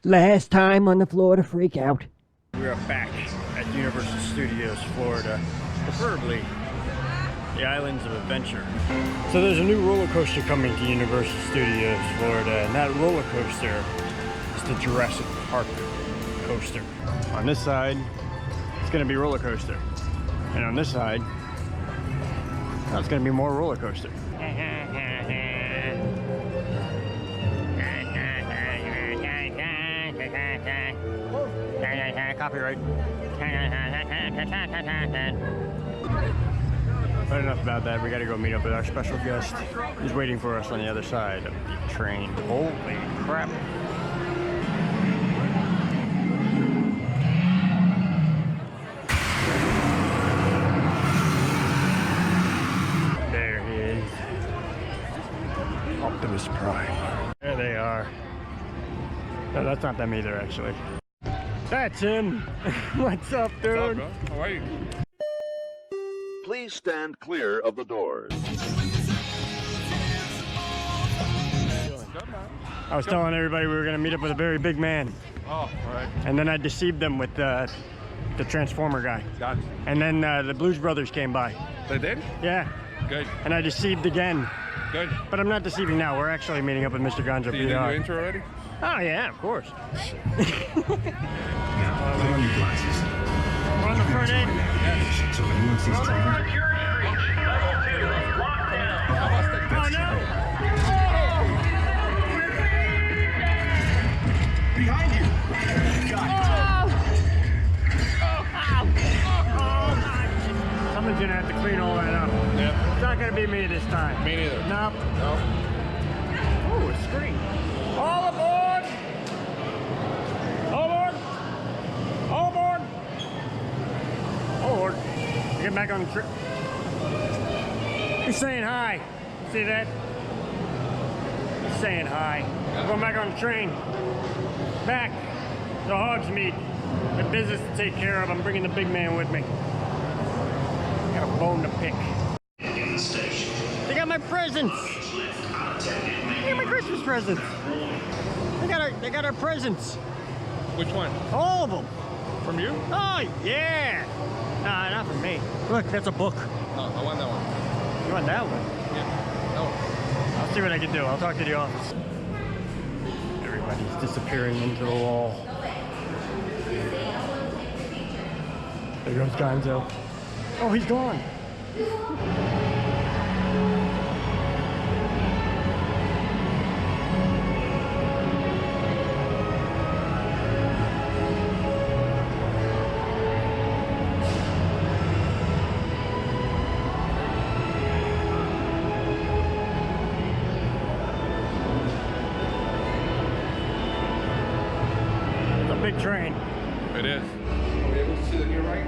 Last time on the Florida FreakOut. We are back at Universal Studios, Florida, preferably the Islands of Adventure. So there's a new roller coaster coming to Universal Studios, Florida, and that roller coaster is the Jurassic Park coaster. On this side, it's going to be roller coaster, and on this side, oh, it's going to be more roller coaster. Copyright. But enough about that. We gotta go meet up with our special guest. He's waiting for us on the other side of the train. Holy crap. There he is. Optimus Prime. There they are. No, that's not them either, actually. That's him. What's up, dude? What's up, bro? How are you? Please stand clear of the doors. I was telling everybody we were going to meet up with a very big man. Oh, all right. And then I deceived them with the Transformer guy. Got it. And then the Blues Brothers came by. They did? Yeah. Good. And I deceived again. Good. But I'm not deceiving now. We're actually meeting up with MrGonzoPR. Did you do your intro already? Oh, yeah, of course. Put on your glasses. We're on the front end. So anyone sees trouble. Oh, no! Behind you! Someone's gonna have to clean all that up. Yeah. It's not gonna be me this time. Me neither. Nope. No. Oh, a screen. All aboard! All aboard! All aboard! All aboard. Get back on the trip. He's saying hi. See that? He's saying hi. I'm going back on the train. Back. The hogs meet. The business to take care of. I'm bringing the big man with me. Got a bone to pick. They got my presents. They got my Christmas presents. They got our presents. Which one? All of them. From you? Oh yeah. Nah, not from me. Look, that's a book. No, I want that one. You want that one? Yeah. That one. I'll see what I can do. I'll talk to the office. Everybody's disappearing into the wall. There goes Gonzo. Oh, he's gone. It's a big train. It is. Are we able to see the new right?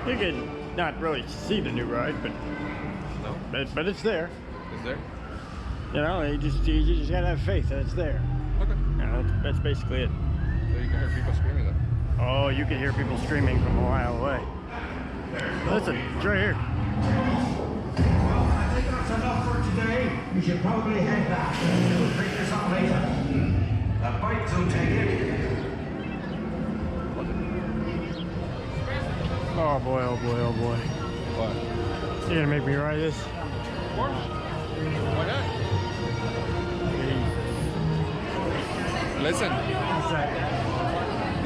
You can not really see the new ride, but No. but it's there. Is there? You know, you just gotta have faith that it's there. Okay. You know, that's basically it. So you can hear people screaming though. Oh, you can hear people screaming from a mile away. Listen, it's right here. Well, I think that's enough for today. We should probably head back. We'll pick this up later. The bikes will take it. Oh boy, oh boy, oh boy. What? You're gonna make me ride this? Of course. Why not? Listen, What's that?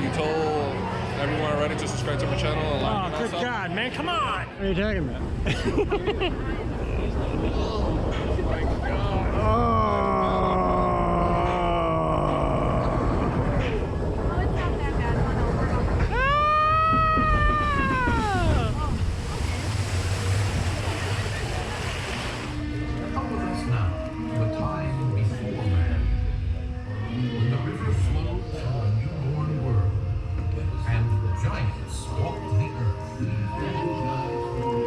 you told everyone already to subscribe to my channel and like Oh, and all good stuff. God, man, come on! What are you talking about? Oh my God. Oh. Come with us now to a time before man. When the river flowed through a newborn world, and the giants walked the earth.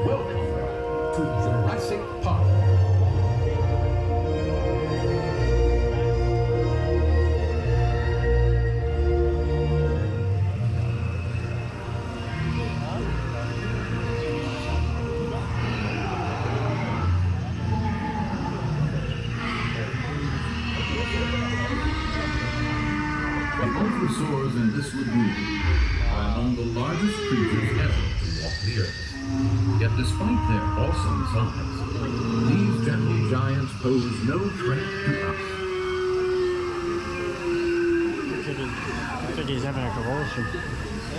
Welcome to Jurassic Park. dinosaurs in this lagoon are among the largest creatures ever to walk the earth. Yet despite their awesome size, these gentle giants pose no threat to us. I think he's having a convulsion. I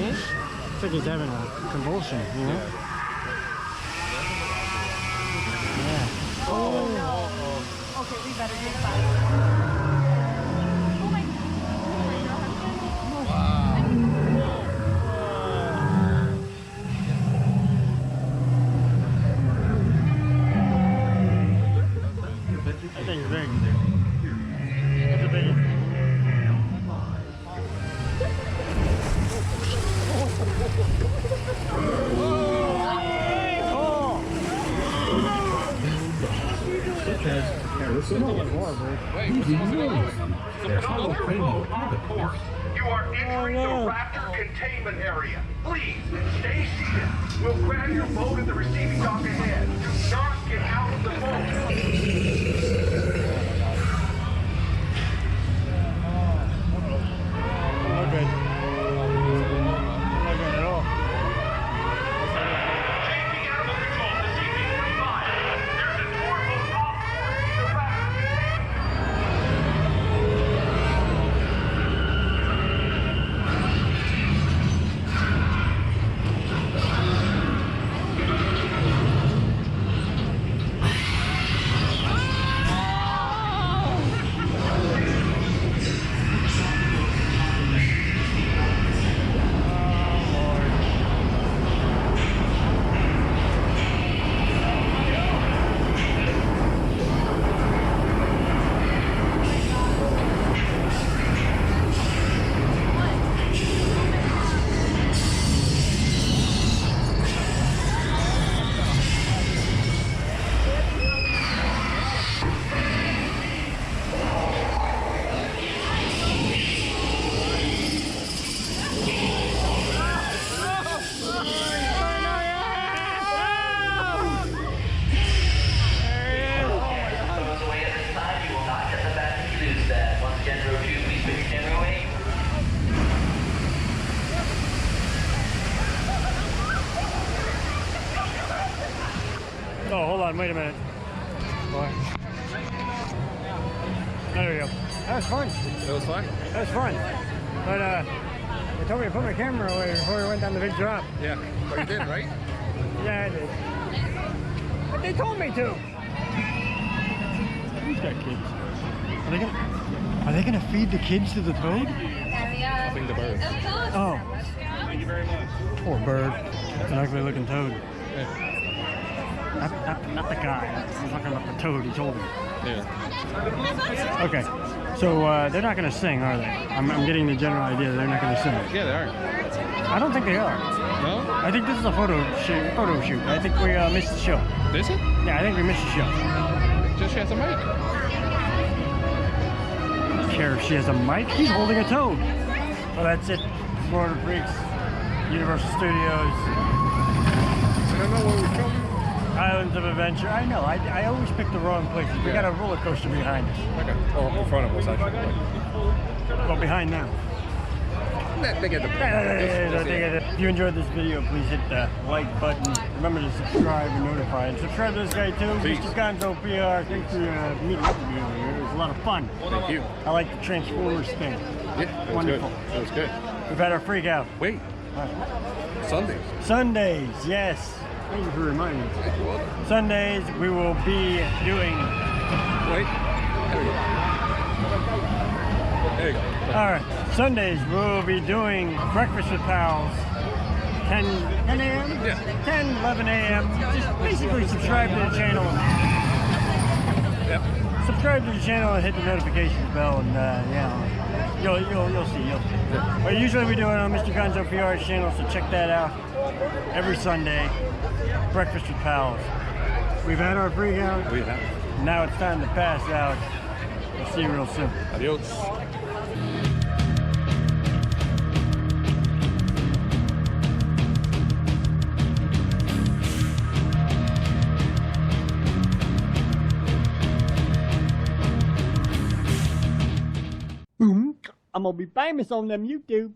think he's having a convulsion, you know? Yeah. Okay, we better get back. Oh my I think it's big. It's a big. Their hollow cranial carbivores. You are entering the Raptor containment area. Please, stay seated. We'll grab your boat at the receiving dock ahead. Do not get out of the boat. Not good. Not good at all. Changing animal control to CP-25. There's a tour boat off board the Raptor containment. Oh, hold on, wait a minute. Boy. There we go. That was fun. It was fun? That was fun. But they told me to put my camera away before we went down the big drop. Yeah. But you did, right? Yeah, I did. But they told me to. Who's got kids? Are they gonna feed the kids to the toad? I think the bird. Oh, Thank you very much. poor bird. That's an ugly looking toad. Not the guy. I'm talking about the toad. He's older. Yeah. Okay, so they're not going to sing, are they? I'm getting the general idea they're not going to sing. Yeah, they are. I don't think they are. No? I think this is a photo shoot. I think we missed the show. Is it? Yeah, I think we missed the show. Just she has a mic. I don't care if she has a mic. He's holding a toad. Well, that's it. Florida Freaks, Universal Studios, I don't know where we're from. Islands of Adventure. I know. I always pick the wrong places. We got a roller coaster behind us. Okay. Oh, in front of us, actually. Well, behind now. They get the If you enjoyed this video, please hit the like button. Remember to subscribe and notify. And subscribe to this guy too, Please. MrGonzoPR. Thanks for meeting up with me over here. It was a lot of fun. Thank you. I like the Transformers thing. Yeah, it was Wonderful. good. It was good. We've had our freak out. Wait. Sundays. Sundays, yes. Thank you for reminding me. Sundays we will be doing. Wait. There we go. There you go. All right. Sundays we'll be doing Breakfast with Pals. 10 a.m. Yeah. 10, 11 a.m. Just basically subscribe to the channel. Yep. Subscribe to the channel and hit the notifications bell, and yeah, you'll see. But usually we do it on MrGonzoPR's channel, so check that out every Sunday. Breakfast with Pals. We've had our freak out. We have. Now it's time to pass out. We'll see you real soon. Adios. I'm gonna be famous on them YouTubes.